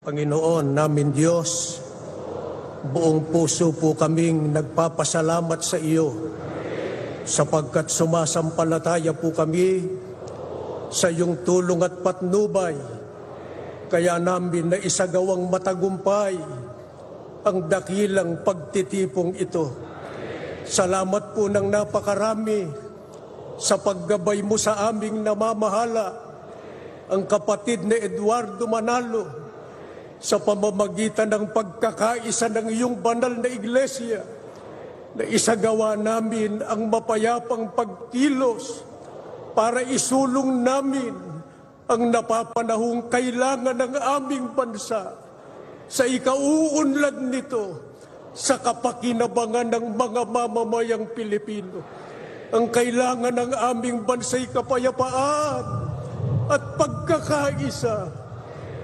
Panginoon namin Diyos, buong puso po kaming nagpapasalamat sa iyo sapagkat sumasampalataya po kami sa iyong tulong at patnubay. Kaya namin na isagawang matagumpay ang dakilang pagtitipong ito. Salamat po ng napakarami sa paggabay mo sa aming namamahala, ang kapatid ni Eduardo Manalo, sa pamamagitan ng pagkakaisa ng iyong banal na iglesia, na isagawa namin ang mapayapang pagkilos para isulong namin ang napapanahong kailangan ng aming bansa sa ikauunlad nito sa kapakinabangan ng mga mamamayang Pilipino. Ang kailangan ng aming bansa'y kapayapaan at pagkakaisa.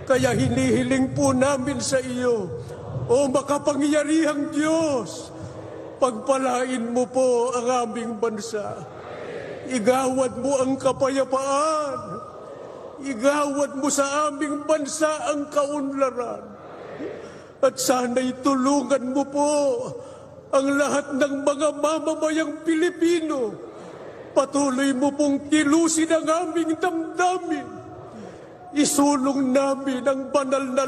Kaya hinihiling po namin sa iyo, O makapangyarihang Diyos, pagpalain mo po ang aming bansa. Igawad mo ang kapayapaan. Igawad mo sa aming bansa ang kaunlaran. At sana'y tulungan mo po ang lahat ng mga mamamayang Pilipino. Patuloy mo pong kilusin ang aming damdamin. Isulong namin ang banal na